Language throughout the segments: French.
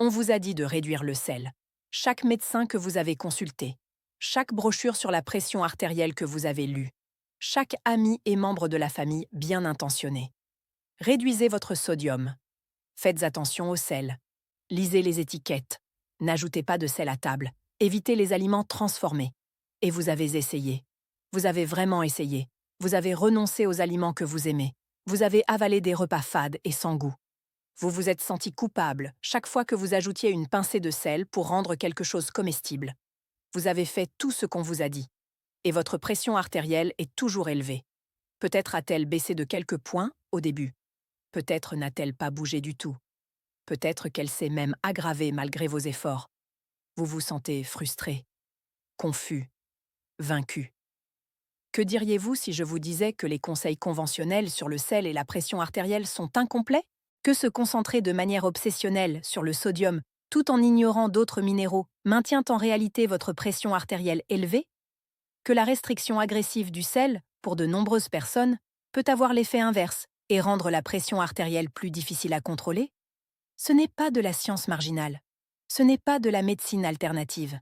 On vous a dit de réduire le sel. Chaque médecin que vous avez consulté, chaque brochure sur la pression artérielle que vous avez lue, chaque ami et membre de la famille bien intentionné. Réduisez votre sodium. Faites attention au sel. Lisez les étiquettes. N'ajoutez pas de sel à table. Évitez les aliments transformés. Et vous avez essayé. Vous avez vraiment essayé. Vous avez renoncé aux aliments que vous aimez. Vous avez avalé des repas fades et sans goût. Vous vous êtes senti coupable chaque fois que vous ajoutiez une pincée de sel pour rendre quelque chose comestible. Vous avez fait tout ce qu'on vous a dit. Et votre pression artérielle est toujours élevée. Peut-être a-t-elle baissé de quelques points au début. Peut-être n'a-t-elle pas bougé du tout. Peut-être qu'elle s'est même aggravée malgré vos efforts. Vous vous sentez frustré, confus, vaincu. Que diriez-vous si je vous disais que les conseils conventionnels sur le sel et la pression artérielle sont incomplets? Que se concentrer de manière obsessionnelle sur le sodium tout en ignorant d'autres minéraux maintient en réalité votre pression artérielle élevée? Que la restriction agressive du sel, pour de nombreuses personnes, peut avoir l'effet inverse et rendre la pression artérielle plus difficile à contrôler? Ce n'est pas de la science marginale. Ce n'est pas de la médecine alternative.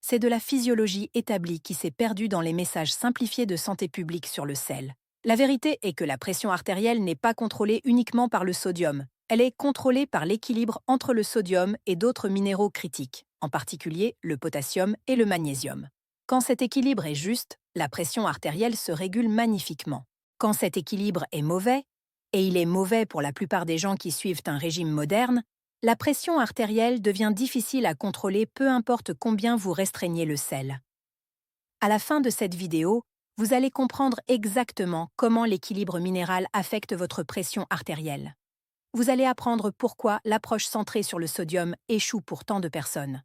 C'est de la physiologie établie qui s'est perdue dans les messages simplifiés de santé publique sur le sel. La vérité est que la pression artérielle n'est pas contrôlée uniquement par le sodium. Elle est contrôlée par l'équilibre entre le sodium et d'autres minéraux critiques, en particulier le potassium et le magnésium. Quand cet équilibre est juste, la pression artérielle se régule magnifiquement. Quand cet équilibre est mauvais, et il est mauvais pour la plupart des gens qui suivent un régime moderne, la pression artérielle devient difficile à contrôler peu importe combien vous restreignez le sel. À la fin de cette vidéo, vous allez comprendre exactement comment l'équilibre minéral affecte votre pression artérielle. Vous allez apprendre pourquoi l'approche centrée sur le sodium échoue pour tant de personnes.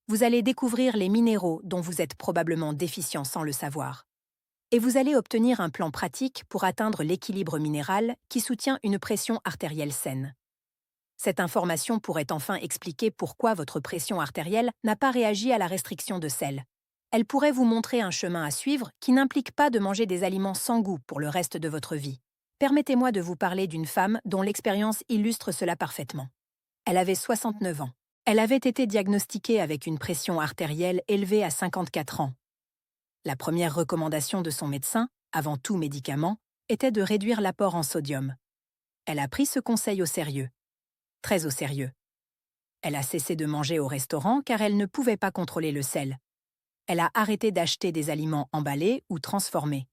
Vous allez découvrir les minéraux dont vous êtes probablement déficient sans le savoir. Et vous allez obtenir un plan pratique pour atteindre l'équilibre minéral qui soutient une pression artérielle saine. Cette information pourrait enfin expliquer pourquoi votre pression artérielle n'a pas réagi à la restriction de sel. Elle pourrait vous montrer un chemin à suivre qui n'implique pas de manger des aliments sans goût pour le reste de votre vie. Permettez-moi de vous parler d'une femme dont l'expérience illustre cela parfaitement. Elle avait 69 ans. Elle avait été diagnostiquée avec une pression artérielle élevée à 54 ans. La première recommandation de son médecin, avant tout médicament, était de réduire l'apport en sodium. Elle a pris ce conseil au sérieux. Très au sérieux. Elle a cessé de manger au restaurant car elle ne pouvait pas contrôler le sel. Elle a arrêté d'acheter des aliments emballés ou transformés.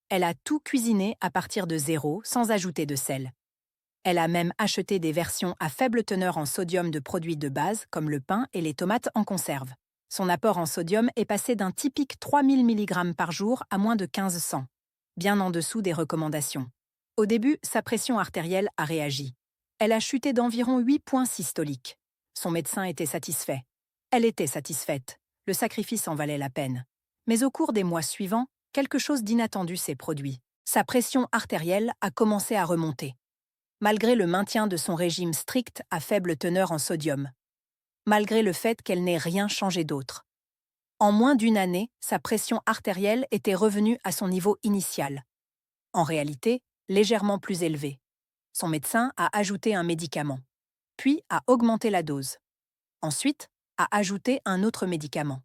Elle a tout cuisiné à partir de zéro sans ajouter de sel. Elle a même acheté des versions à faible teneur en sodium de produits de base comme le pain et les tomates en conserve. Son apport en sodium est passé d'un typique 3000 mg par jour à moins de 1500, bien en dessous des recommandations. Au début, sa pression artérielle a réagi. Elle a chuté d'environ 8 points systoliques. Son médecin était satisfait. Elle était satisfaite. Le sacrifice en valait la peine. Mais au cours des mois suivants, quelque chose d'inattendu s'est produit. Sa pression artérielle a commencé à remonter. Malgré le maintien de son régime strict à faible teneur en sodium. Malgré le fait qu'elle n'ait rien changé d'autre. En moins d'une année, sa pression artérielle était revenue à son niveau initial. En réalité, légèrement plus élevée. Son médecin a ajouté un médicament, puis a augmenté la dose. Ensuite, a ajouté un autre médicament.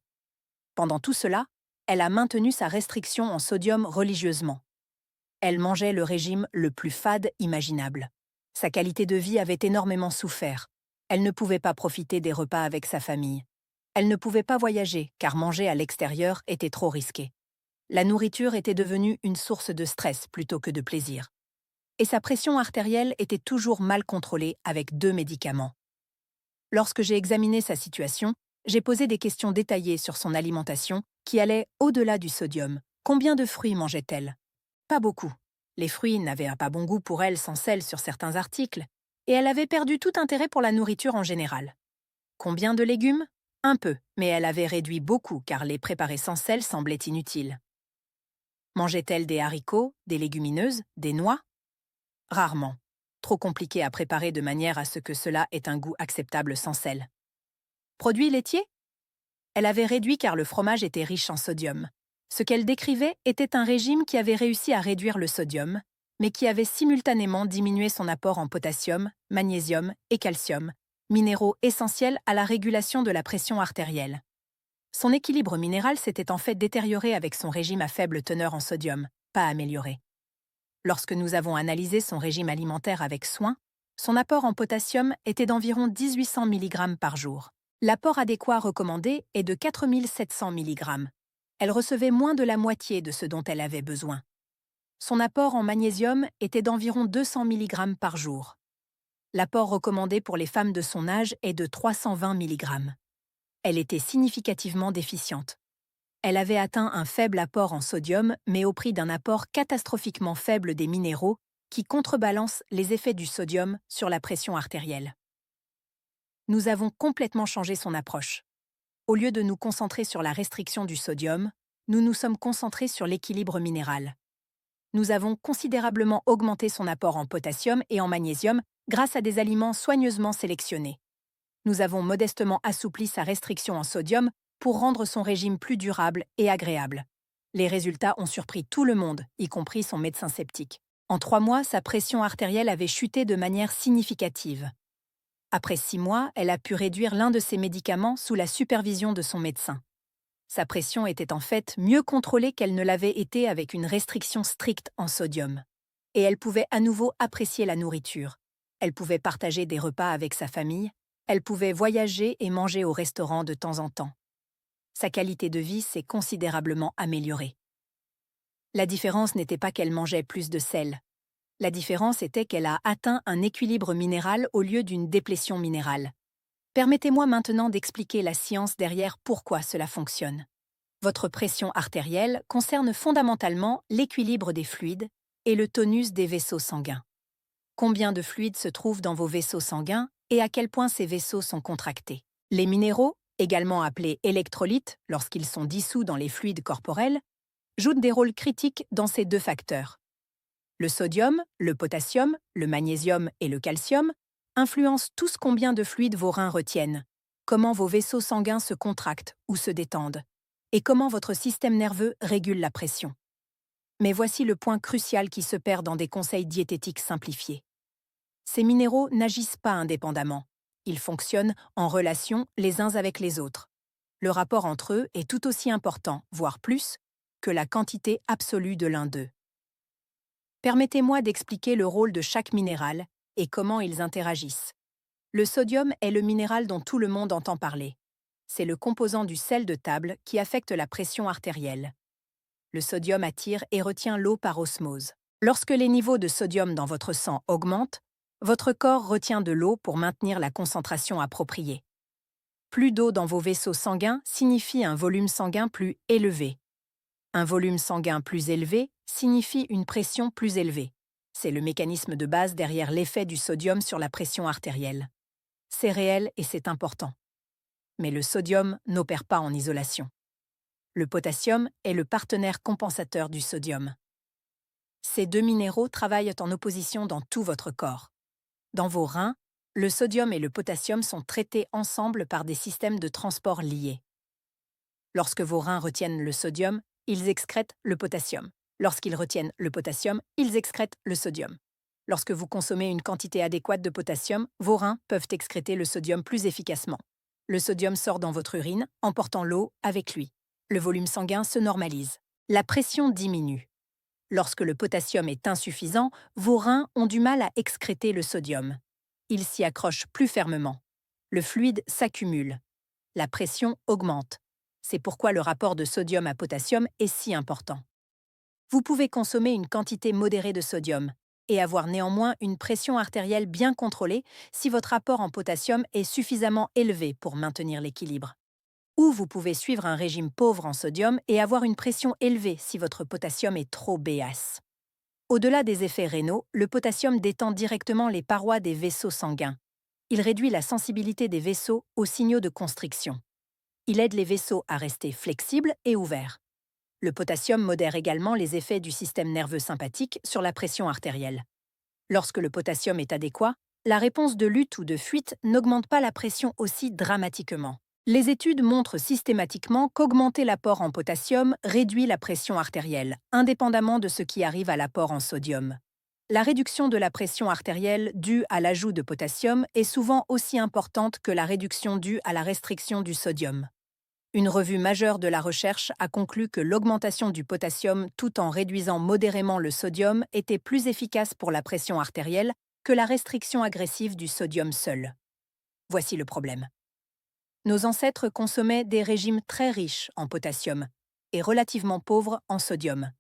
Pendant tout cela, elle a maintenu sa restriction en sodium religieusement. Elle mangeait le régime le plus fade imaginable. Sa qualité de vie avait énormément souffert. Elle ne pouvait pas profiter des repas avec sa famille. Elle ne pouvait pas voyager car manger à l'extérieur était trop risqué. La nourriture était devenue une source de stress plutôt que de plaisir. Et sa pression artérielle était toujours mal contrôlée avec 2 médicaments. Lorsque j'ai examiné sa situation, j'ai posé des questions détaillées sur son alimentation qui allaient au-delà du sodium. Combien de fruits mangeait-elle? Pas beaucoup. Les fruits n'avaient pas bon goût pour elle sans sel sur certains articles, et elle avait perdu tout intérêt pour la nourriture en général. Combien de légumes? Un peu, mais elle avait réduit beaucoup car les préparer sans sel semblaient inutiles. Mangeait-elle des haricots, des légumineuses, des noix? Rarement. Trop compliqué à préparer de manière à ce que cela ait un goût acceptable sans sel. Produits laitiers? Elle avait réduit car le fromage était riche en sodium. Ce qu'elle décrivait était un régime qui avait réussi à réduire le sodium, mais qui avait simultanément diminué son apport en potassium, magnésium et calcium, minéraux essentiels à la régulation de la pression artérielle. Son équilibre minéral s'était en fait détérioré avec son régime à faible teneur en sodium, pas amélioré. Lorsque nous avons analysé son régime alimentaire avec soin, son apport en potassium était d'environ 1800 mg par jour. L'apport adéquat recommandé est de 4700 mg. Elle recevait moins de la moitié de ce dont elle avait besoin. Son apport en magnésium était d'environ 200 mg par jour. L'apport recommandé pour les femmes de son âge est de 320 mg. Elle était significativement déficiente. Elle avait atteint un faible apport en sodium, mais au prix d'un apport catastrophiquement faible des minéraux qui contrebalancent les effets du sodium sur la pression artérielle. Nous avons complètement changé son approche. Au lieu de nous concentrer sur la restriction du sodium, nous nous sommes concentrés sur l'équilibre minéral. Nous avons considérablement augmenté son apport en potassium et en magnésium grâce à des aliments soigneusement sélectionnés. Nous avons modestement assoupli sa restriction en sodium pour rendre son régime plus durable et agréable. Les résultats ont surpris tout le monde, y compris son médecin sceptique. En 3 mois, sa pression artérielle avait chuté de manière significative. Après 6 mois, elle a pu réduire l'un de ses médicaments sous la supervision de son médecin. Sa pression était en fait mieux contrôlée qu'elle ne l'avait été avec une restriction stricte en sodium. Et elle pouvait à nouveau apprécier la nourriture. Elle pouvait partager des repas avec sa famille. Elle pouvait voyager et manger au restaurant de temps en temps. Sa qualité de vie s'est considérablement améliorée. La différence n'était pas qu'elle mangeait plus de sel. La différence était qu'elle a atteint un équilibre minéral au lieu d'une déplétion minérale. Permettez-moi maintenant d'expliquer la science derrière pourquoi cela fonctionne. Votre pression artérielle concerne fondamentalement l'équilibre des fluides et le tonus des vaisseaux sanguins. Combien de fluides se trouvent dans vos vaisseaux sanguins et à quel point ces vaisseaux sont contractés? Les minéraux, également appelés électrolytes lorsqu'ils sont dissous dans les fluides corporels, jouent des rôles critiques dans ces 2 facteurs. Le sodium, le potassium, le magnésium et le calcium influencent tous combien de fluides vos reins retiennent, comment vos vaisseaux sanguins se contractent ou se détendent, et comment votre système nerveux régule la pression. Mais voici le point crucial qui se perd dans des conseils diététiques simplifiés. Ces minéraux n'agissent pas indépendamment. Ils fonctionnent en relation les uns avec les autres. Le rapport entre eux est tout aussi important, voire plus, que la quantité absolue de l'un d'eux. Permettez-moi d'expliquer le rôle de chaque minéral et comment ils interagissent. Le sodium est le minéral dont tout le monde entend parler. C'est le composant du sel de table qui affecte la pression artérielle. Le sodium attire et retient l'eau par osmose. Lorsque les niveaux de sodium dans votre sang augmentent, votre corps retient de l'eau pour maintenir la concentration appropriée. Plus d'eau dans vos vaisseaux sanguins signifie un volume sanguin plus élevé. Un volume sanguin plus élevé signifie une pression plus élevée. C'est le mécanisme de base derrière l'effet du sodium sur la pression artérielle. C'est réel et c'est important. Mais le sodium n'opère pas en isolation. Le potassium est le partenaire compensateur du sodium. Ces 2 minéraux travaillent en opposition dans tout votre corps. Dans vos reins, le sodium et le potassium sont traités ensemble par des systèmes de transport liés. Lorsque vos reins retiennent le sodium, ils excrètent le potassium. Lorsqu'ils retiennent le potassium, ils excrètent le sodium. Lorsque vous consommez une quantité adéquate de potassium, vos reins peuvent excréter le sodium plus efficacement. Le sodium sort dans votre urine, emportant l'eau avec lui. Le volume sanguin se normalise. La pression diminue. Lorsque le potassium est insuffisant, vos reins ont du mal à excréter le sodium. Ils s'y accrochent plus fermement. Le fluide s'accumule. La pression augmente. C'est pourquoi le rapport de sodium à potassium est si important. Vous pouvez consommer une quantité modérée de sodium et avoir néanmoins une pression artérielle bien contrôlée si votre apport en potassium est suffisamment élevé pour maintenir l'équilibre. Ou vous pouvez suivre un régime pauvre en sodium et avoir une pression élevée si votre potassium est trop béasse. Au-delà des effets rénaux, le potassium détend directement les parois des vaisseaux sanguins. Il réduit la sensibilité des vaisseaux aux signaux de constriction. Il aide les vaisseaux à rester flexibles et ouverts. Le potassium modère également les effets du système nerveux sympathique sur la pression artérielle. Lorsque le potassium est adéquat, la réponse de lutte ou de fuite n'augmente pas la pression aussi dramatiquement. Les études montrent systématiquement qu'augmenter l'apport en potassium réduit la pression artérielle, indépendamment de ce qui arrive à l'apport en sodium. La réduction de la pression artérielle due à l'ajout de potassium est souvent aussi importante que la réduction due à la restriction du sodium. Une revue majeure de la recherche a conclu que l'augmentation du potassium tout en réduisant modérément le sodium était plus efficace pour la pression artérielle que la restriction agressive du sodium seul. Voici le problème. Nos ancêtres consommaient des régimes très riches en potassium et relativement pauvres en sodium.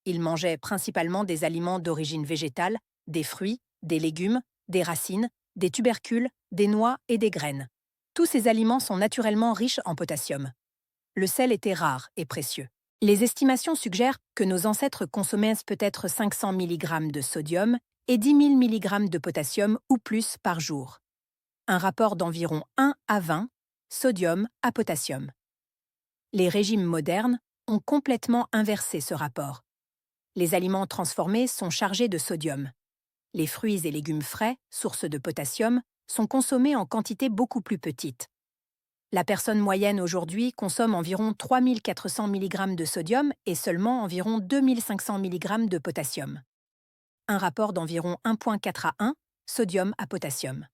Ils mangeaient principalement des aliments d'origine végétale, des fruits, des légumes, des racines, des tubercules, des noix et des graines. Tous ces aliments sont naturellement riches en potassium. Le sel était rare et précieux. Les estimations suggèrent que nos ancêtres consommaient peut-être 500 mg de sodium et 10 000 mg de potassium ou plus par jour. Un rapport d'environ 1 à 20, sodium à potassium. Les régimes modernes ont complètement inversé ce rapport. Les aliments transformés sont chargés de sodium. Les fruits et légumes frais, source de potassium, sont consommés en quantité beaucoup plus petite. La personne moyenne aujourd'hui consomme environ 3 400 mg de sodium et seulement environ 2 500 mg de potassium. Un rapport d'environ 1,4 à 1, sodium à potassium.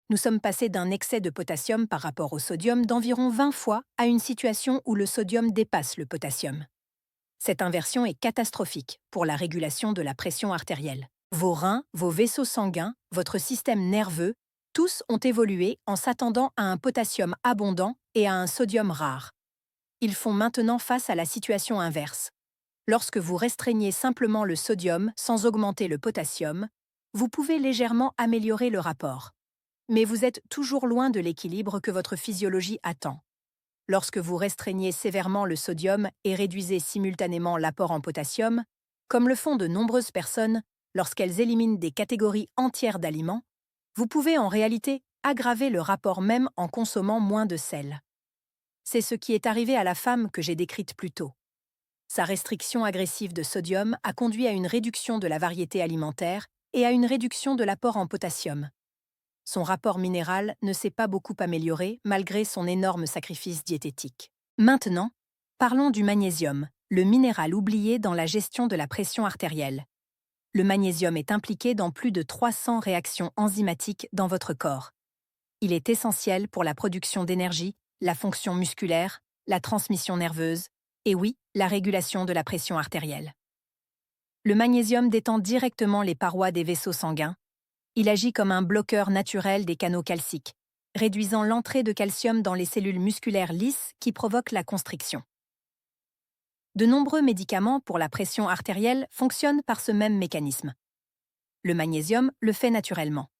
Nous sommes passés d'un excès de potassium par rapport au sodium d'environ 20 fois à une situation où le sodium dépasse le potassium. Cette inversion est catastrophique pour la régulation de la pression artérielle. Vos reins, vos vaisseaux sanguins, votre système nerveux, tous ont évolué en s'attendant à un potassium abondant et à un sodium rare. Ils font maintenant face à la situation inverse. Lorsque vous restreignez simplement le sodium sans augmenter le potassium, vous pouvez légèrement améliorer le rapport. Mais vous êtes toujours loin de l'équilibre que votre physiologie attend. Lorsque vous restreignez sévèrement le sodium et réduisez simultanément l'apport en potassium, comme le font de nombreuses personnes lorsqu'elles éliminent des catégories entières d'aliments, vous pouvez en réalité aggraver le rapport même en consommant moins de sel. C'est ce qui est arrivé à la femme que j'ai décrite plus tôt. Sa restriction agressive de sodium a conduit à une réduction de la variété alimentaire et à une réduction de l'apport en potassium. Son rapport minéral ne s'est pas beaucoup amélioré malgré son énorme sacrifice diététique. Maintenant, parlons du magnésium, le minéral oublié dans la gestion de la pression artérielle. Le magnésium est impliqué dans plus de 300 réactions enzymatiques dans votre corps. Il est essentiel pour la production d'énergie, la fonction musculaire, la transmission nerveuse et oui, la régulation de la pression artérielle. Le magnésium détend directement les parois des vaisseaux sanguins. Il agit comme un bloqueur naturel des canaux calciques, réduisant l'entrée de calcium dans les cellules musculaires lisses qui provoquent la constriction. De nombreux médicaments pour la pression artérielle fonctionnent par ce même mécanisme. Le magnésium le fait naturellement.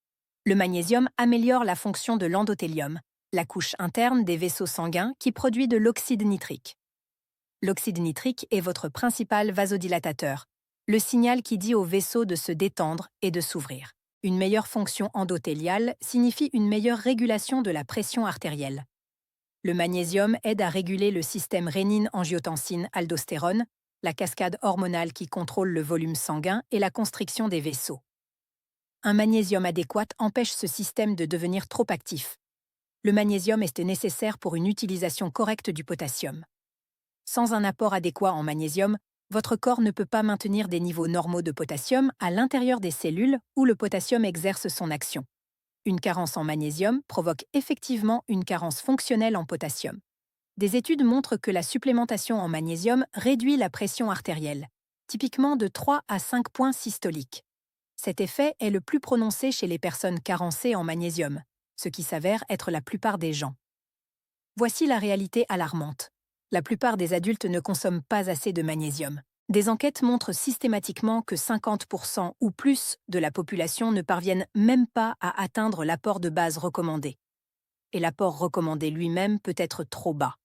Le magnésium améliore la fonction de l'endothélium, la couche interne des vaisseaux sanguins qui produit de l'oxyde nitrique. L'oxyde nitrique est votre principal vasodilatateur, le signal qui dit aux vaisseaux de se détendre et de s'ouvrir. Une meilleure fonction endothéliale signifie une meilleure régulation de la pression artérielle. Le magnésium aide à réguler le système rénine-angiotensine-aldostérone, la cascade hormonale qui contrôle le volume sanguin et la constriction des vaisseaux. Un magnésium adéquat empêche ce système de devenir trop actif. Le magnésium est nécessaire pour une utilisation correcte du potassium. Sans un apport adéquat en magnésium, votre corps ne peut pas maintenir des niveaux normaux de potassium à l'intérieur des cellules où le potassium exerce son action. Une carence en magnésium provoque effectivement une carence fonctionnelle en potassium. Des études montrent que la supplémentation en magnésium réduit la pression artérielle, typiquement de 3 à 5 points systoliques. Cet effet est le plus prononcé chez les personnes carencées en magnésium, ce qui s'avère être la plupart des gens. Voici la réalité alarmante. La plupart des adultes ne consomment pas assez de magnésium. Des enquêtes montrent systématiquement que 50% ou plus de la population ne parviennent même pas à atteindre l'apport de base recommandé. Et l'apport recommandé lui-même peut être trop bas.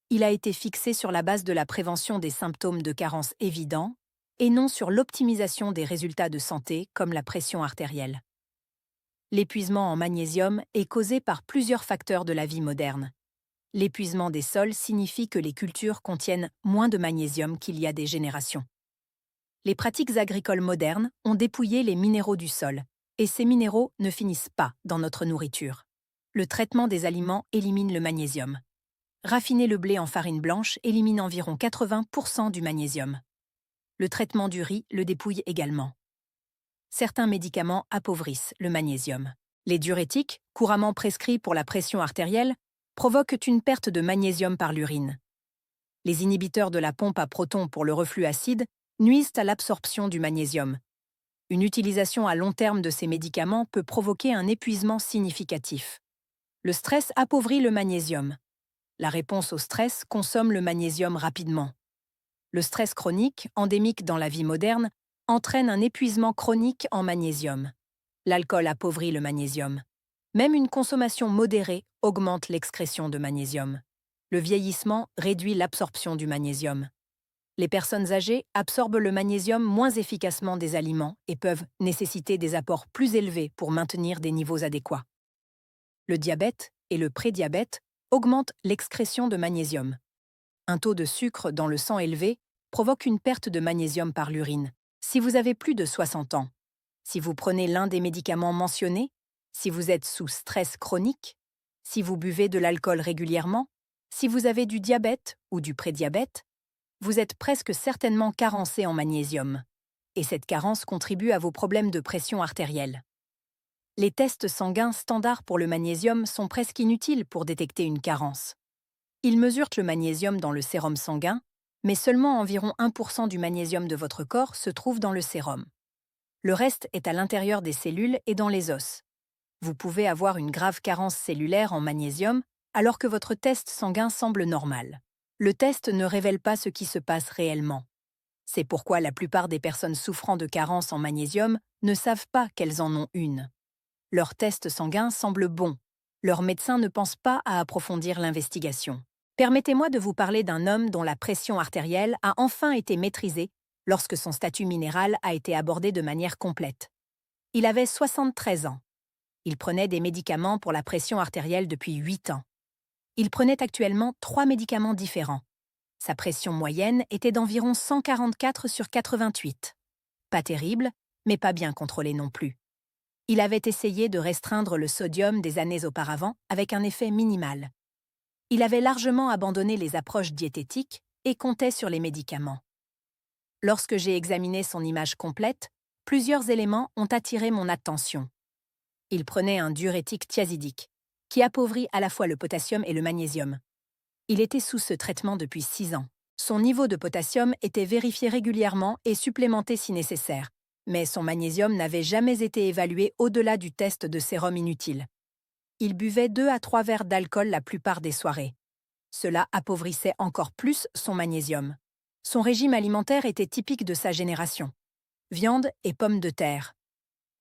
Il a été fixé sur la base de la prévention des symptômes de carence évidents et non sur l'optimisation des résultats de santé comme la pression artérielle. L'épuisement en magnésium est causé par plusieurs facteurs de la vie moderne. L'épuisement des sols signifie que les cultures contiennent moins de magnésium qu'il y a des générations. Les pratiques agricoles modernes ont dépouillé les minéraux du sol, et ces minéraux ne finissent pas dans notre nourriture. Le traitement des aliments élimine le magnésium. Raffiner le blé en farine blanche élimine environ 80% du magnésium. Le traitement du riz le dépouille également. Certains médicaments appauvrissent le magnésium. Les diurétiques, couramment prescrits pour la pression artérielle, provoquent une perte de magnésium par l'urine. Les inhibiteurs de la pompe à protons pour le reflux acide nuisent à l'absorption du magnésium. Une utilisation à long terme de ces médicaments peut provoquer un épuisement significatif. Le stress appauvrit le magnésium. La réponse au stress consomme le magnésium rapidement. Le stress chronique, endémique dans la vie moderne, entraîne un épuisement chronique en magnésium. L'alcool appauvrit le magnésium. Même une consommation modérée augmente l'excrétion de magnésium. Le vieillissement réduit l'absorption du magnésium. Les personnes âgées absorbent le magnésium moins efficacement des aliments et peuvent nécessiter des apports plus élevés pour maintenir des niveaux adéquats. Le diabète et le prédiabète augmentent l'excrétion de magnésium. Un taux de sucre dans le sang élevé provoque une perte de magnésium par l'urine. Si vous avez plus de 60 ans, si vous prenez l'un des médicaments mentionnés, si vous êtes sous stress chronique, si vous buvez de l'alcool régulièrement, si vous avez du diabète ou du prédiabète, vous êtes presque certainement carencé en magnésium. Et cette carence contribue à vos problèmes de pression artérielle. Les tests sanguins standards pour le magnésium sont presque inutiles pour détecter une carence. Ils mesurent le magnésium dans le sérum sanguin, mais seulement environ 1% du magnésium de votre corps se trouve dans le sérum. Le reste est à l'intérieur des cellules et dans les os. Vous pouvez avoir une grave carence cellulaire en magnésium alors que votre test sanguin semble normal. Le test ne révèle pas ce qui se passe réellement. C'est pourquoi la plupart des personnes souffrant de carence en magnésium ne savent pas qu'elles en ont une. Leur test sanguin semble bon. Leur médecin ne pense pas à approfondir l'investigation. Permettez-moi de vous parler d'un homme dont la pression artérielle a enfin été maîtrisée lorsque son statut minéral a été abordé de manière complète. Il avait 73 ans. Il prenait des médicaments pour la pression artérielle depuis 8 ans. Il prenait actuellement 3 médicaments différents. Sa pression moyenne était d'environ 144 sur 88. Pas terrible, mais pas bien contrôlée non plus. Il avait essayé de restreindre le sodium des années auparavant avec un effet minimal. Il avait largement abandonné les approches diététiques et comptait sur les médicaments. Lorsque j'ai examiné son image complète, plusieurs éléments ont attiré mon attention. Il prenait un diurétique thiazidique, qui appauvrit à la fois le potassium et le magnésium. Il était sous ce traitement depuis 6 ans. Son niveau de potassium était vérifié régulièrement et supplémenté si nécessaire, mais son magnésium n'avait jamais été évalué au-delà du test de sérum inutile. Il buvait 2 à 3 verres d'alcool la plupart des soirées. Cela appauvrissait encore plus son magnésium. Son régime alimentaire était typique de sa génération. Viande et pommes de terre.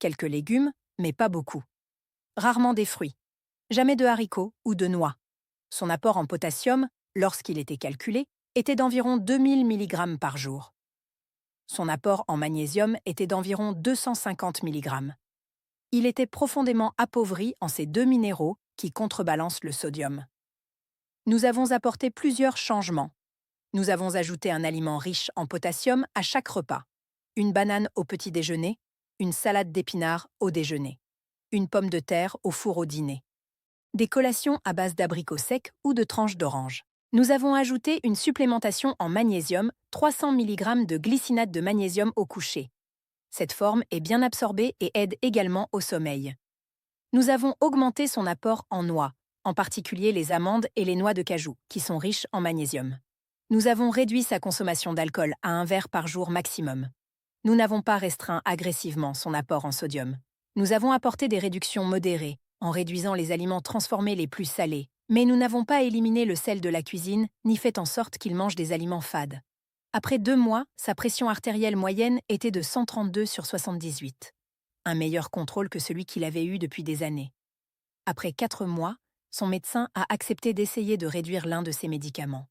Quelques légumes, mais pas beaucoup. Rarement des fruits. Jamais de haricots ou de noix. Son apport en potassium, lorsqu'il était calculé, était d'environ 2000 mg par jour. Son apport en magnésium était d'environ 250 mg. Il était profondément appauvri en ces deux minéraux qui contrebalancent le sodium. Nous avons apporté plusieurs changements. Nous avons ajouté un aliment riche en potassium à chaque repas. Une banane au petit déjeuner, une salade d'épinards au déjeuner, une pomme de terre au four au dîner. Des collations à base d'abricots secs ou de tranches d'orange. Nous avons ajouté une supplémentation en magnésium, 300 mg de glycinate de magnésium au coucher. Cette forme est bien absorbée et aide également au sommeil. Nous avons augmenté son apport en noix, en particulier les amandes et les noix de cajou, qui sont riches en magnésium. Nous avons réduit sa consommation d'alcool à 1 verre par jour maximum. Nous n'avons pas restreint agressivement son apport en sodium. Nous avons apporté des réductions modérées, en réduisant les aliments transformés les plus salés, mais nous n'avons pas éliminé le sel de la cuisine, ni fait en sorte qu'il mange des aliments fades. Après 2 mois, sa pression artérielle moyenne était de 132 sur 78. Un meilleur contrôle que celui qu'il avait eu depuis des années. Après 4 mois, son médecin a accepté d'essayer de réduire l'un de ses médicaments.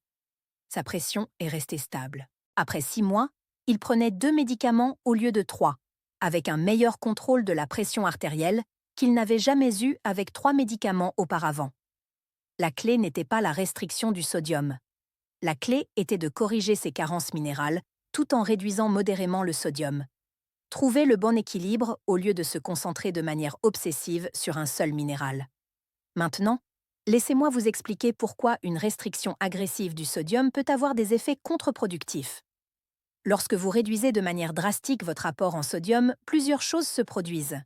Sa pression est restée stable. Après 6 mois, il prenait 2 médicaments au lieu de 3, avec un meilleur contrôle de la pression artérielle qu'il n'avait jamais eu avec 3 médicaments auparavant. La clé n'était pas la restriction du sodium. La clé était de corriger ses carences minérales tout en réduisant modérément le sodium. Trouver le bon équilibre au lieu de se concentrer de manière obsessive sur un seul minéral. Maintenant, laissez-moi vous expliquer pourquoi une restriction agressive du sodium peut avoir des effets contre-productifs. Lorsque vous réduisez de manière drastique votre apport en sodium, plusieurs choses se produisent.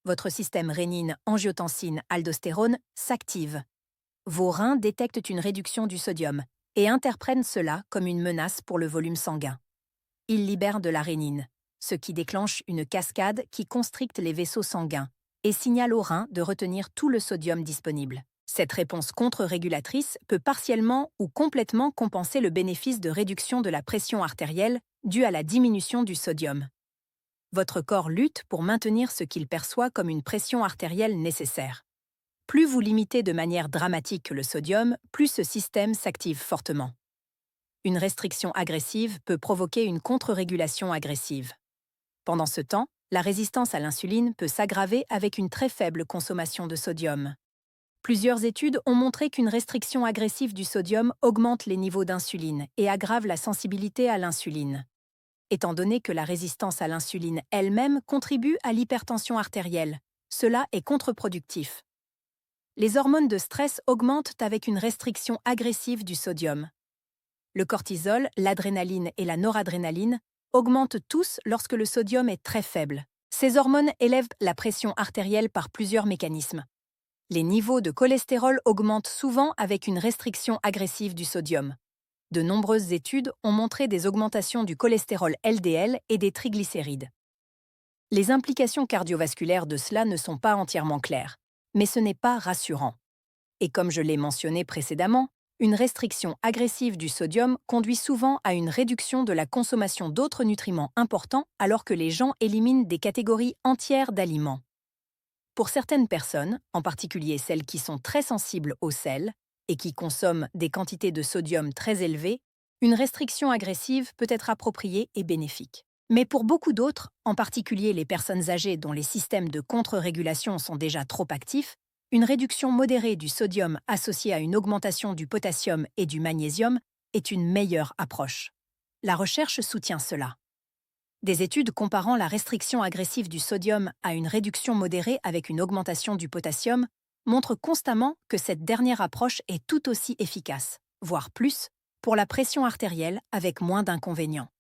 Votre système rénine, angiotensine, aldostérone s'active. Vos reins détectent une réduction du sodium et interprètent cela comme une menace pour le volume sanguin. Ils libèrent de la rénine, ce qui déclenche une cascade qui constricte les vaisseaux sanguins et signale aux reins de retenir tout le sodium disponible. Cette réponse contre-régulatrice peut partiellement ou complètement compenser le bénéfice de réduction de la pression artérielle due à la diminution du sodium. Votre corps lutte pour maintenir ce qu'il perçoit comme une pression artérielle nécessaire. Plus vous limitez de manière dramatique le sodium, plus ce système s'active fortement. Une restriction agressive peut provoquer une contre-régulation agressive. Pendant ce temps, la résistance à l'insuline peut s'aggraver avec une très faible consommation de sodium. Plusieurs études ont montré qu'une restriction agressive du sodium augmente les niveaux d'insuline et aggrave la sensibilité à l'insuline. Étant donné que la résistance à l'insuline elle-même contribue à l'hypertension artérielle, cela est contre-productif. Les hormones de stress augmentent avec une restriction agressive du sodium. Le cortisol, l'adrénaline et la noradrénaline augmentent tous lorsque le sodium est très faible. Ces hormones élèvent la pression artérielle par plusieurs mécanismes. Les niveaux de cholestérol augmentent souvent avec une restriction agressive du sodium. De nombreuses études ont montré des augmentations du cholestérol LDL et des triglycérides. Les implications cardiovasculaires de cela ne sont pas entièrement claires, mais ce n'est pas rassurant. Et comme je l'ai mentionné précédemment, une restriction agressive du sodium conduit souvent à une réduction de la consommation d'autres nutriments importants alors que les gens éliminent des catégories entières d'aliments. Pour certaines personnes, en particulier celles qui sont très sensibles au sel et qui consomment des quantités de sodium très élevées, une restriction agressive peut être appropriée et bénéfique. Mais pour beaucoup d'autres, en particulier les personnes âgées dont les systèmes de contre-régulation sont déjà trop actifs, une réduction modérée du sodium associée à une augmentation du potassium et du magnésium est une meilleure approche. La recherche soutient cela. Des études comparant la restriction agressive du sodium à une réduction modérée avec une augmentation du potassium montrent constamment que cette dernière approche est tout aussi efficace, voire plus, pour la pression artérielle avec moins d'inconvénients.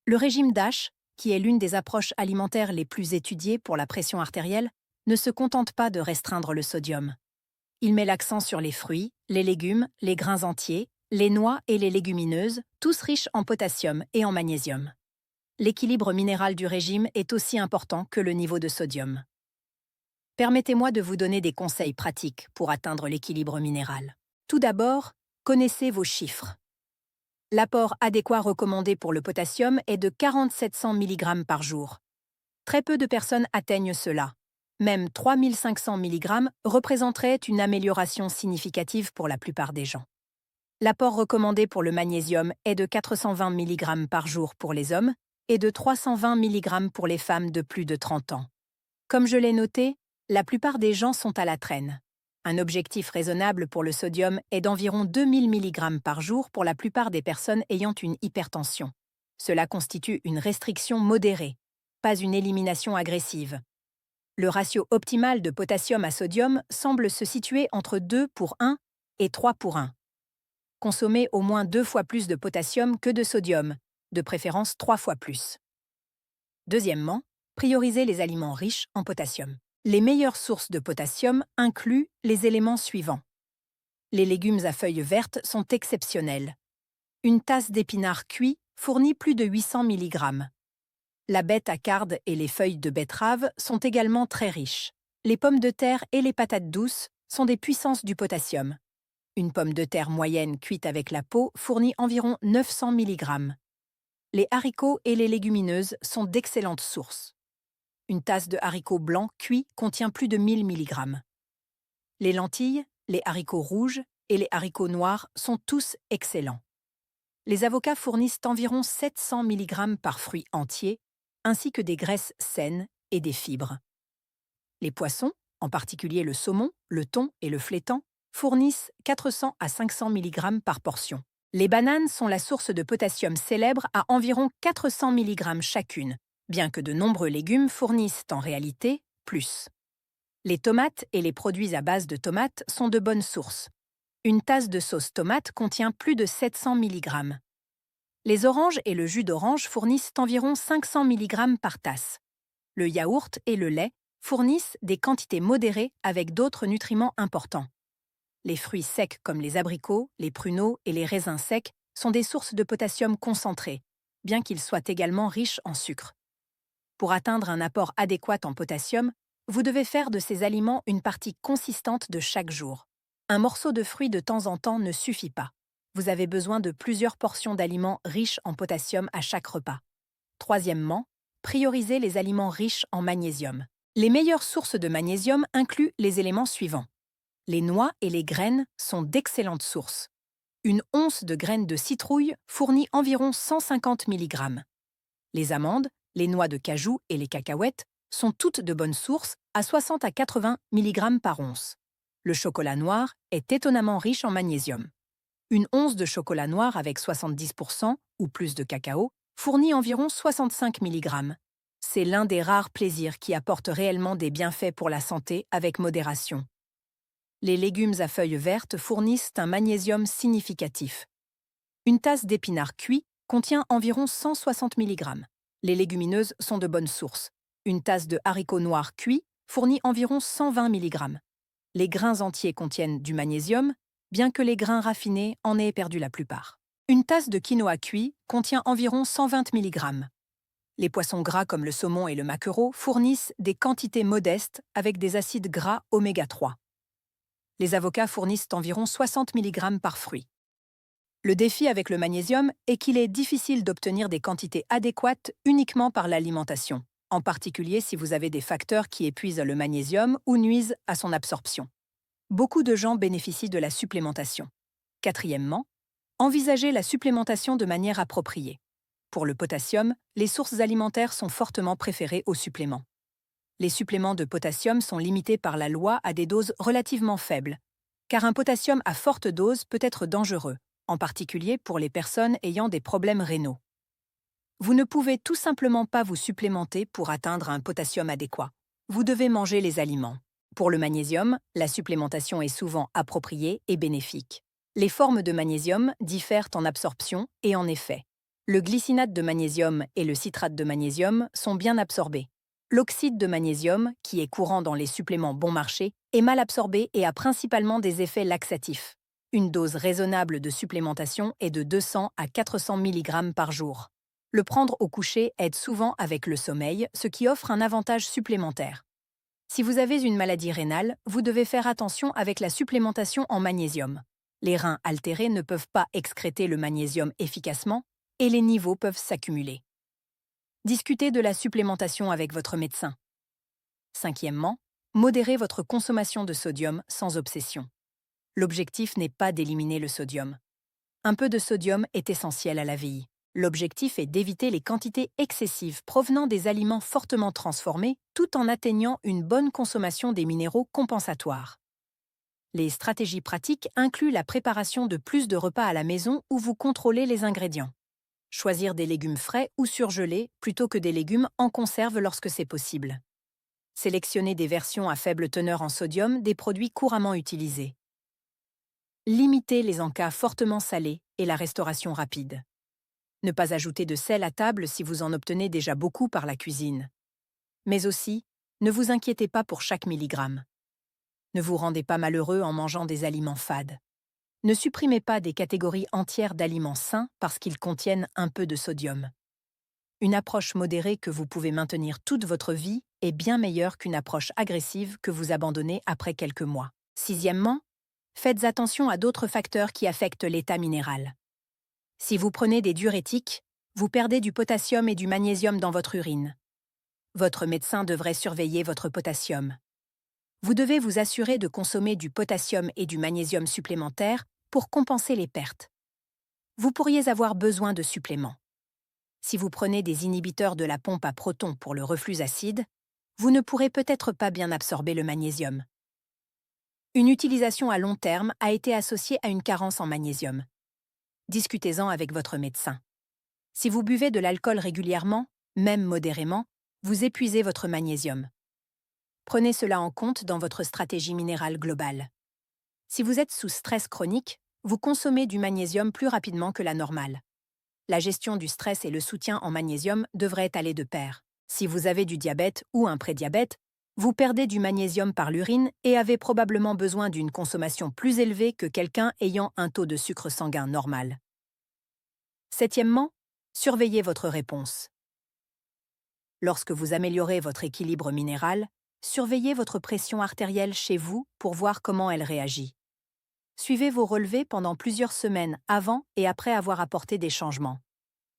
Le régime DASH, qui est l'une des approches alimentaires les plus étudiées pour la pression artérielle, ne se contente pas de restreindre le sodium. Il met l'accent sur les fruits, les légumes, les grains entiers, les noix et les légumineuses, tous riches en potassium et en magnésium. L'équilibre minéral du régime est aussi important que le niveau de sodium. Permettez-moi de vous donner des conseils pratiques pour atteindre l'équilibre minéral. Tout d'abord, connaissez vos chiffres. L'apport adéquat recommandé pour le potassium est de 4700 mg par jour. Très peu de personnes atteignent cela. Même 3500 mg représenterait une amélioration significative pour la plupart des gens. L'apport recommandé pour le magnésium est de 420 mg par jour pour les hommes et de 320 mg pour les femmes de plus de 30 ans. Comme je l'ai noté, la plupart des gens sont à la traîne. Un objectif raisonnable pour le sodium est d'environ 2000 mg par jour pour la plupart des personnes ayant une hypertension. Cela constitue une restriction modérée, pas une élimination agressive. Le ratio optimal de potassium à sodium semble se situer entre 2 pour 1 et 3 pour 1. Consommez au moins 2 fois plus de potassium que de sodium, de préférence 3 fois plus. Deuxièmement, priorisez les aliments riches en potassium. Les meilleures sources de potassium incluent les éléments suivants. Les légumes à feuilles vertes sont exceptionnels. Une tasse d'épinards cuits fournit plus de 800 mg. La bêta-carde et les feuilles de betterave sont également très riches. Les pommes de terre et les patates douces sont des puissances du potassium. Une pomme de terre moyenne cuite avec la peau fournit environ 900 mg. Les haricots et les légumineuses sont d'excellentes sources. Une tasse de haricots blancs cuits contient plus de 1000 mg. Les lentilles, les haricots rouges et les haricots noirs sont tous excellents. Les avocats fournissent environ 700 mg par fruit entier, ainsi que des graisses saines et des fibres. Les poissons, en particulier le saumon, le thon et le flétan, fournissent 400 à 500 mg par portion. Les bananes sont la source de potassium célèbre à environ 400 mg chacune, bien que de nombreux légumes fournissent en réalité plus. Les tomates et les produits à base de tomates sont de bonnes sources. Une tasse de sauce tomate contient plus de 700 mg. Les oranges et le jus d'orange fournissent environ 500 mg par tasse. Le yaourt et le lait fournissent des quantités modérées avec d'autres nutriments importants. Les fruits secs comme les abricots, les pruneaux et les raisins secs sont des sources de potassium concentré, bien qu'ils soient également riches en sucre. Pour atteindre un apport adéquat en potassium, vous devez faire de ces aliments une partie consistante de chaque jour. Un morceau de fruit de temps en temps ne suffit pas. Vous avez besoin de plusieurs portions d'aliments riches en potassium à chaque repas. Troisièmement, priorisez les aliments riches en magnésium. Les meilleures sources de magnésium incluent les éléments suivants. Les noix et les graines sont d'excellentes sources. Une once de graines de citrouille fournit environ 150 mg. Les amandes, les noix de cajou et les cacahuètes sont toutes de bonnes sources à 60 à 80 mg par once. Le chocolat noir est étonnamment riche en magnésium. Une once de chocolat noir avec 70% ou plus de cacao fournit environ 65 mg. C'est l'un des rares plaisirs qui apporte réellement des bienfaits pour la santé avec modération. Les légumes à feuilles vertes fournissent un magnésium significatif. Une tasse d'épinards cuits contient environ 160 mg. Les légumineuses sont de bonnes sources. Une tasse de haricots noirs cuits fournit environ 120 mg. Les grains entiers contiennent du magnésium, bien que les grains raffinés en aient perdu la plupart. Une tasse de quinoa cuit contient environ 120 mg. Les poissons gras comme le saumon et le maquereau fournissent des quantités modestes avec des acides gras oméga 3. Les avocats fournissent environ 60 mg par fruit. Le défi avec le magnésium est qu'il est difficile d'obtenir des quantités adéquates uniquement par l'alimentation, en particulier si vous avez des facteurs qui épuisent le magnésium ou nuisent à son absorption. Beaucoup de gens bénéficient de la supplémentation. Quatrièmement, envisagez la supplémentation de manière appropriée. Pour le potassium, les sources alimentaires sont fortement préférées aux suppléments. Les suppléments de potassium sont limités par la loi à des doses relativement faibles, car un potassium à forte dose peut être dangereux, en particulier pour les personnes ayant des problèmes rénaux. Vous ne pouvez tout simplement pas vous supplémenter pour atteindre un potassium adéquat. Vous devez manger les aliments. Pour le magnésium, la supplémentation est souvent appropriée et bénéfique. Les formes de magnésium diffèrent en absorption et en effet. Le glycinate de magnésium et le citrate de magnésium sont bien absorbés. L'oxyde de magnésium, qui est courant dans les suppléments bon marché, est mal absorbé et a principalement des effets laxatifs. Une dose raisonnable de supplémentation est de 200 à 400 mg par jour. Le prendre au coucher aide souvent avec le sommeil, ce qui offre un avantage supplémentaire. Si vous avez une maladie rénale, vous devez faire attention avec la supplémentation en magnésium. Les reins altérés ne peuvent pas excréter le magnésium efficacement et les niveaux peuvent s'accumuler. Discutez de la supplémentation avec votre médecin. Cinquièmement, modérez votre consommation de sodium sans obsession. L'objectif n'est pas d'éliminer le sodium. Un peu de sodium est essentiel à la vie. L'objectif est d'éviter les quantités excessives provenant des aliments fortement transformés tout en atteignant une bonne consommation des minéraux compensatoires. Les stratégies pratiques incluent la préparation de plus de repas à la maison où vous contrôlez les ingrédients. Choisir des légumes frais ou surgelés plutôt que des légumes en conserve lorsque c'est possible. Sélectionner des versions à faible teneur en sodium des produits couramment utilisés. Limitez les encas fortement salés et la restauration rapide. Ne pas ajouter de sel à table si vous en obtenez déjà beaucoup par la cuisine. Mais aussi, ne vous inquiétez pas pour chaque milligramme. Ne vous rendez pas malheureux en mangeant des aliments fades. Ne supprimez pas des catégories entières d'aliments sains parce qu'ils contiennent un peu de sodium. Une approche modérée que vous pouvez maintenir toute votre vie est bien meilleure qu'une approche agressive que vous abandonnez après quelques mois. Sixièmement, faites attention à d'autres facteurs qui affectent l'état minéral. Si vous prenez des diurétiques, vous perdez du potassium et du magnésium dans votre urine. Votre médecin devrait surveiller votre potassium. Vous devez vous assurer de consommer du potassium et du magnésium supplémentaires pour compenser les pertes. Vous pourriez avoir besoin de suppléments. Si vous prenez des inhibiteurs de la pompe à protons pour le reflux acide, vous ne pourrez peut-être pas bien absorber le magnésium. Une utilisation à long terme a été associée à une carence en magnésium. Discutez-en avec votre médecin. Si vous buvez de l'alcool régulièrement, même modérément, vous épuisez votre magnésium. Prenez cela en compte dans votre stratégie minérale globale. Si vous êtes sous stress chronique, vous consommez du magnésium plus rapidement que la normale. La gestion du stress et le soutien en magnésium devraient aller de pair. Si vous avez du diabète ou un prédiabète, vous perdez du magnésium par l'urine et avez probablement besoin d'une consommation plus élevée que quelqu'un ayant un taux de sucre sanguin normal. Septièmement, surveillez votre réponse. Lorsque vous améliorez votre équilibre minéral, surveillez votre pression artérielle chez vous pour voir comment elle réagit. Suivez vos relevés pendant plusieurs semaines avant et après avoir apporté des changements.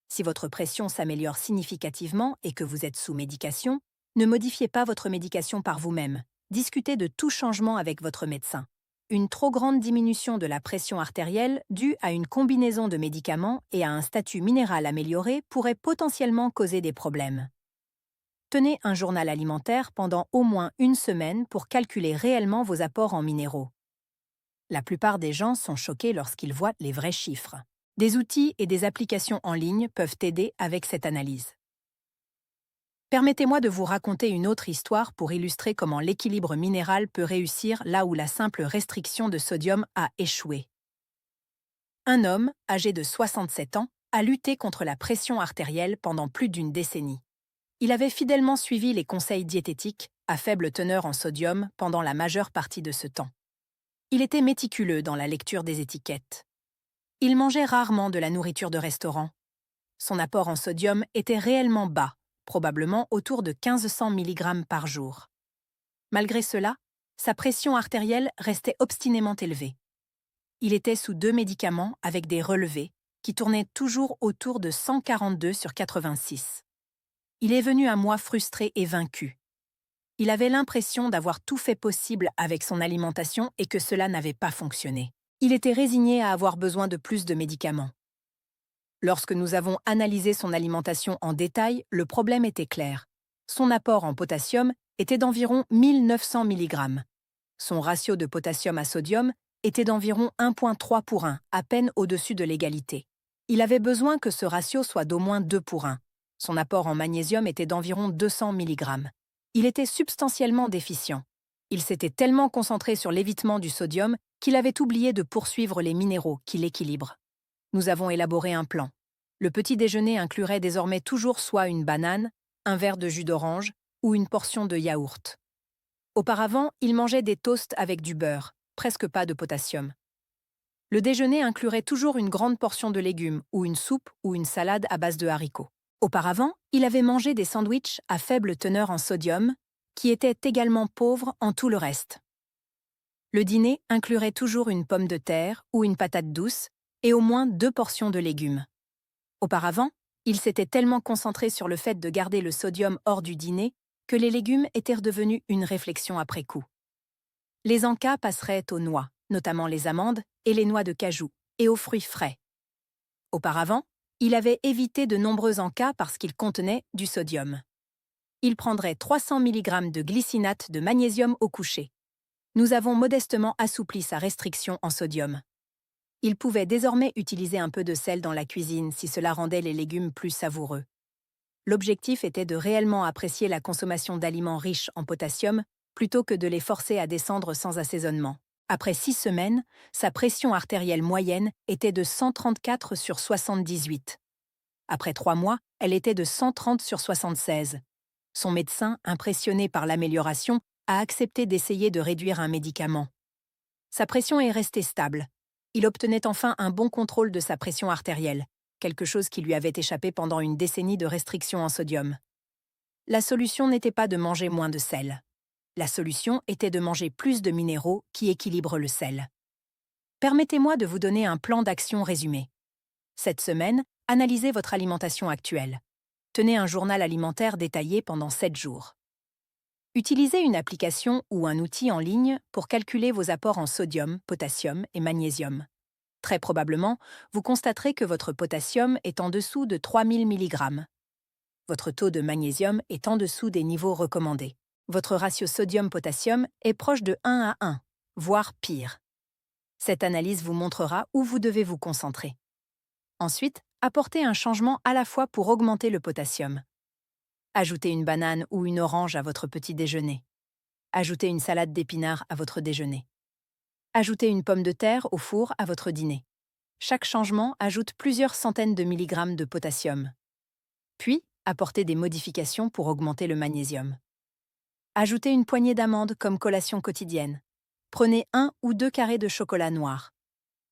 Si votre pression s'améliore significativement et que vous êtes sous médication, ne modifiez pas votre médication par vous-même. Discutez de tout changement avec votre médecin. Une trop grande diminution de la pression artérielle due à une combinaison de médicaments et à un statut minéral amélioré pourrait potentiellement causer des problèmes. Tenez un journal alimentaire pendant au moins une semaine pour calculer réellement vos apports en minéraux. La plupart des gens sont choqués lorsqu'ils voient les vrais chiffres. Des outils et des applications en ligne peuvent aider avec cette analyse. Permettez-moi de vous raconter une autre histoire pour illustrer comment l'équilibre minéral peut réussir là où la simple restriction de sodium a échoué. Un homme, âgé de 67 ans, a lutté contre la pression artérielle pendant plus d'une décennie. Il avait fidèlement suivi les conseils diététiques à faible teneur en sodium pendant la majeure partie de ce temps. Il était méticuleux dans la lecture des étiquettes. Il mangeait rarement de la nourriture de restaurant. Son apport en sodium était réellement bas, probablement autour de 1500 mg par jour. Malgré cela, sa pression artérielle restait obstinément élevée. Il était sous 2 médicaments avec des relevés qui tournaient toujours autour de 142/86. Il est venu à moi frustré et vaincu. Il avait l'impression d'avoir tout fait possible avec son alimentation et que cela n'avait pas fonctionné. Il était résigné à avoir besoin de plus de médicaments. Lorsque nous avons analysé son alimentation en détail, le problème était clair. Son apport en potassium était d'environ 1900 mg. Son ratio de potassium à sodium était d'environ 1,3 pour 1, à peine au-dessus de l'égalité. Il avait besoin que ce ratio soit d'au moins 2 pour 1. Son apport en magnésium était d'environ 200 mg. Il était substantiellement déficient. Il s'était tellement concentré sur l'évitement du sodium qu'il avait oublié de poursuivre les minéraux qui l'équilibrent. Nous avons élaboré un plan. Le petit déjeuner inclurait désormais toujours soit une banane, un verre de jus d'orange ou une portion de yaourt. Auparavant, il mangeait des toasts avec du beurre, presque pas de potassium. Le déjeuner inclurait toujours une grande portion de légumes ou une soupe ou une salade à base de haricots. Auparavant, il avait mangé des sandwichs à faible teneur en sodium, qui étaient également pauvres en tout le reste. Le dîner inclurait toujours une pomme de terre ou une patate douce et au moins 2 portions de légumes. Auparavant, il s'était tellement concentré sur le fait de garder le sodium hors du dîner que les légumes étaient redevenus une réflexion après coup. Les encas passeraient aux noix, notamment les amandes et les noix de cajou, et aux fruits frais. Auparavant, il avait évité de nombreux encas parce qu'ils contenaient du sodium. Il prendrait 300 mg de glycinate de magnésium au coucher. Nous avons modestement assoupli sa restriction en sodium. Il pouvait désormais utiliser un peu de sel dans la cuisine si cela rendait les légumes plus savoureux. L'objectif était de réellement apprécier la consommation d'aliments riches en potassium plutôt que de les forcer à descendre sans assaisonnement. Après 6 semaines, sa pression artérielle moyenne était de 134/78. Après 3 mois, elle était de 130/76. Son médecin, impressionné par l'amélioration, a accepté d'essayer de réduire un médicament. Sa pression est restée stable. Il obtenait enfin un bon contrôle de sa pression artérielle, quelque chose qui lui avait échappé pendant une décennie de restrictions en sodium. La solution n'était pas de manger moins de sel. La solution était de manger plus de minéraux qui équilibrent le sel. Permettez-moi de vous donner un plan d'action résumé. Cette semaine, analysez votre alimentation actuelle. Tenez un journal alimentaire détaillé pendant 7 jours. Utilisez une application ou un outil en ligne pour calculer vos apports en sodium, potassium et magnésium. Très probablement, vous constaterez que votre potassium est en dessous de 3000 mg. Votre taux de magnésium est en dessous des niveaux recommandés. Votre ratio sodium-potassium est proche de 1 à 1, voire pire. Cette analyse vous montrera où vous devez vous concentrer. Ensuite, apportez un changement à la fois pour augmenter le potassium. Ajoutez une banane ou une orange à votre petit déjeuner. Ajoutez une salade d'épinards à votre déjeuner. Ajoutez une pomme de terre au four à votre dîner. Chaque changement ajoute plusieurs centaines de milligrammes de potassium. Puis, apportez des modifications pour augmenter le magnésium. Ajoutez une poignée d'amandes comme collation quotidienne. Prenez 1 ou 2 carrés de chocolat noir.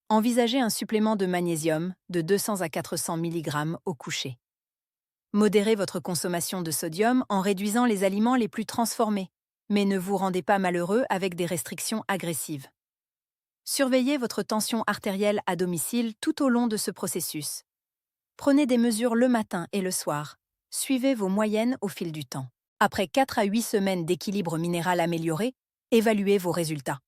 Envisagez un supplément de magnésium de 200 à 400 mg au coucher. Modérez votre consommation de sodium en réduisant les aliments les plus transformés, mais ne vous rendez pas malheureux avec des restrictions agressives. Surveillez votre tension artérielle à domicile tout au long de ce processus. Prenez des mesures le matin et le soir. Suivez vos moyennes au fil du temps. Après 4 à 8 semaines d'équilibre minéral amélioré, évaluez vos résultats.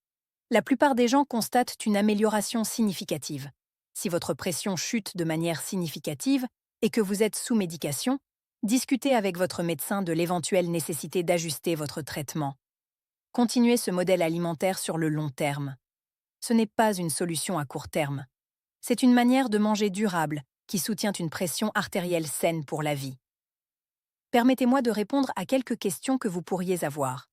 La plupart des gens constatent une amélioration significative. Si votre pression chute de manière significative et que vous êtes sous médication, discutez avec votre médecin de l'éventuelle nécessité d'ajuster votre traitement. Continuez ce modèle alimentaire sur le long terme. Ce n'est pas une solution à court terme. C'est une manière de manger durable qui soutient une pression artérielle saine pour la vie. Permettez-moi de répondre à quelques questions que vous pourriez avoir.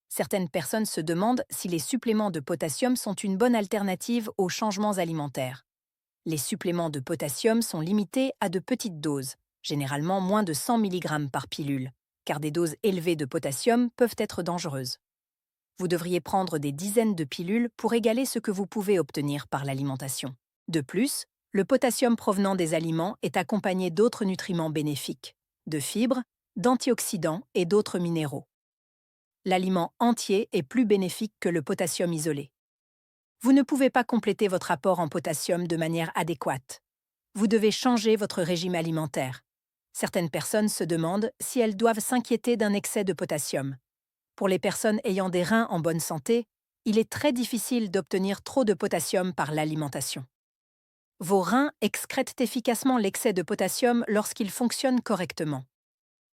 Certaines personnes se demandent si les suppléments de potassium sont une bonne alternative aux changements alimentaires. Les suppléments de potassium sont limités à de petites doses, généralement moins de 100 mg par pilule, car des doses élevées de potassium peuvent être dangereuses. Vous devriez prendre des dizaines de pilules pour égaler ce que vous pouvez obtenir par l'alimentation. De plus, le potassium provenant des aliments est accompagné d'autres nutriments bénéfiques, de fibres, d'antioxydants et d'autres minéraux. L'aliment entier est plus bénéfique que le potassium isolé. Vous ne pouvez pas compléter votre apport en potassium de manière adéquate. Vous devez changer votre régime alimentaire. Certaines personnes se demandent si elles doivent s'inquiéter d'un excès de potassium. Pour les personnes ayant des reins en bonne santé, il est très difficile d'obtenir trop de potassium par l'alimentation. Vos reins excrètent efficacement l'excès de potassium lorsqu'ils fonctionnent correctement.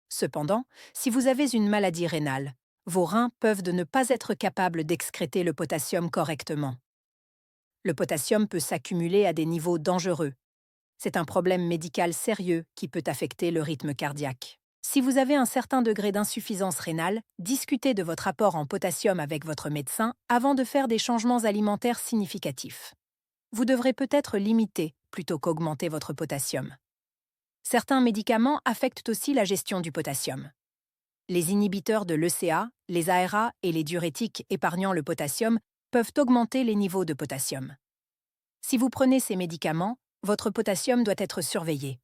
Cependant, si vous avez une maladie rénale, vos reins peuvent ne pas être capables d'excréter le potassium correctement. Le potassium peut s'accumuler à des niveaux dangereux. C'est un problème médical sérieux qui peut affecter le rythme cardiaque. Si vous avez un certain degré d'insuffisance rénale, discutez de votre apport en potassium avec votre médecin avant de faire des changements alimentaires significatifs. Vous devrez peut-être limiter plutôt qu'augmenter votre potassium. Certains médicaments affectent aussi la gestion du potassium. Les inhibiteurs de l'ECA, les ARA et les diurétiques épargnant le potassium peuvent augmenter les niveaux de potassium. Si vous prenez ces médicaments, votre potassium doit être surveillé.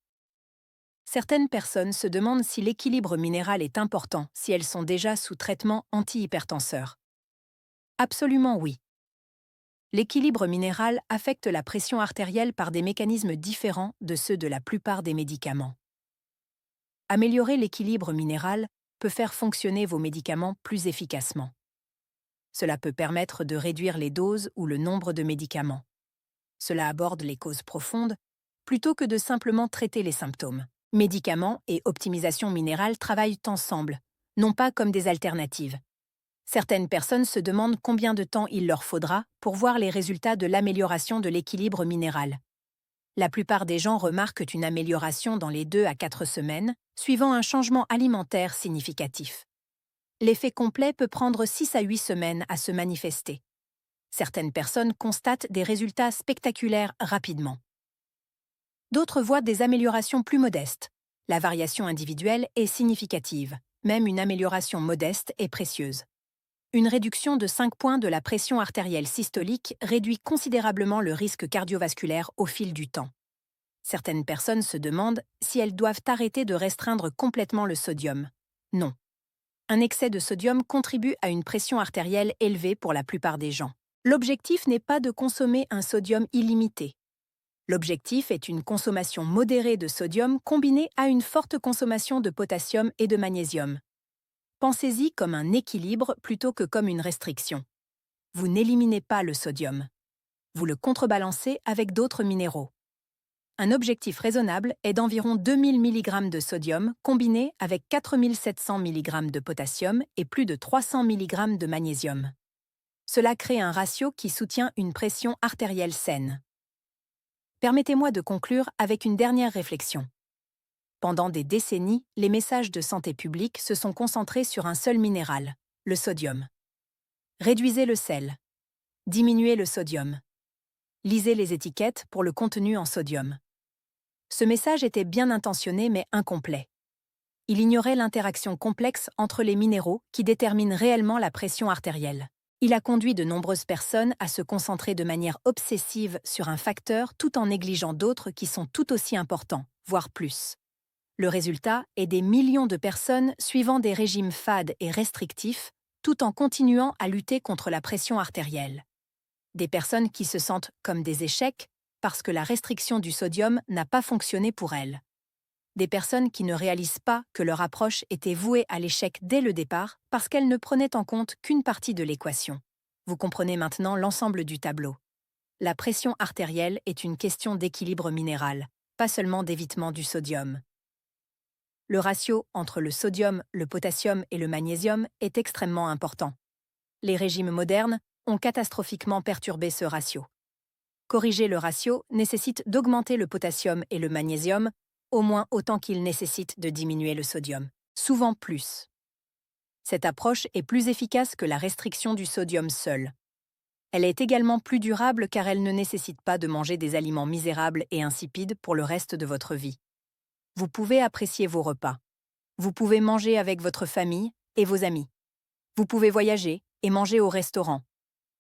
Certaines personnes se demandent si l'équilibre minéral est important si elles sont déjà sous traitement antihypertenseur. Absolument oui. L'équilibre minéral affecte la pression artérielle par des mécanismes différents de ceux de la plupart des médicaments. Améliorer l'équilibre minéral peut faire fonctionner vos médicaments plus efficacement. Cela peut permettre de réduire les doses ou le nombre de médicaments. Cela aborde les causes profondes plutôt que de simplement traiter les symptômes. Médicaments et optimisation minérale travaillent ensemble, non pas comme des alternatives. Certaines personnes se demandent combien de temps il leur faudra pour voir les résultats de l'amélioration de l'équilibre minéral. La plupart des gens remarquent une amélioration dans les 2 à 4 semaines, suivant un changement alimentaire significatif. L'effet complet peut prendre 6 à 8 semaines à se manifester. Certaines personnes constatent des résultats spectaculaires rapidement. D'autres voient des améliorations plus modestes. La variation individuelle est significative. Même une amélioration modeste est précieuse. Une réduction de 5 points de la pression artérielle systolique réduit considérablement le risque cardiovasculaire au fil du temps. Certaines personnes se demandent si elles doivent arrêter de restreindre complètement le sodium. Non. Un excès de sodium contribue à une pression artérielle élevée pour la plupart des gens. L'objectif n'est pas de consommer un sodium illimité. L'objectif est une consommation modérée de sodium combinée à une forte consommation de potassium et de magnésium. Pensez-y comme un équilibre plutôt que comme une restriction. Vous n'éliminez pas le sodium. Vous le contrebalancez avec d'autres minéraux. Un objectif raisonnable est d'environ 2000 mg de sodium combiné avec 4700 mg de potassium et plus de 300 mg de magnésium. Cela crée un ratio qui soutient une pression artérielle saine. Permettez-moi de conclure avec une dernière réflexion. Pendant des décennies, les messages de santé publique se sont concentrés sur un seul minéral, le sodium. Réduisez le sel. Diminuez le sodium. Lisez les étiquettes pour le contenu en sodium. Ce message était bien intentionné mais incomplet. Il ignorait l'interaction complexe entre les minéraux qui déterminent réellement la pression artérielle. Il a conduit de nombreuses personnes à se concentrer de manière obsessive sur un facteur tout en négligeant d'autres qui sont tout aussi importants, voire plus. Le résultat est des millions de personnes suivant des régimes fades et restrictifs, tout en continuant à lutter contre la pression artérielle. Des personnes qui se sentent comme des échecs parce que la restriction du sodium n'a pas fonctionné pour elles. Des personnes qui ne réalisent pas que leur approche était vouée à l'échec dès le départ parce qu'elles ne prenaient en compte qu'une partie de l'équation. Vous comprenez maintenant l'ensemble du tableau. La pression artérielle est une question d'équilibre minéral, pas seulement d'évitement du sodium. Le ratio entre le sodium, le potassium et le magnésium est extrêmement important. Les régimes modernes ont catastrophiquement perturbé ce ratio. Corriger le ratio nécessite d'augmenter le potassium et le magnésium au moins autant qu'il nécessite de diminuer le sodium, souvent plus. Cette approche est plus efficace que la restriction du sodium seule. Elle est également plus durable car elle ne nécessite pas de manger des aliments misérables et insipides pour le reste de votre vie. Vous pouvez apprécier vos repas. Vous pouvez manger avec votre famille et vos amis. Vous pouvez voyager et manger au restaurant.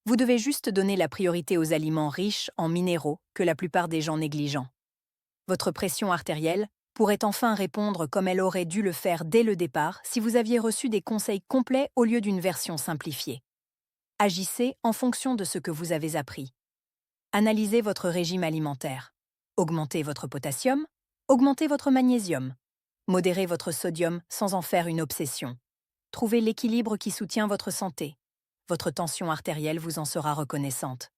Vous devez juste donner la priorité aux aliments riches en minéraux que la plupart des gens négligent. Votre pression artérielle pourrait enfin répondre comme elle aurait dû le faire dès le départ si vous aviez reçu des conseils complets au lieu d'une version simplifiée. Agissez en fonction de ce que vous avez appris. Analysez votre régime alimentaire. Augmentez votre potassium, augmentez votre magnésium. Modérez votre sodium sans en faire une obsession. Trouvez l'équilibre qui soutient votre santé. Votre tension artérielle vous en sera reconnaissante.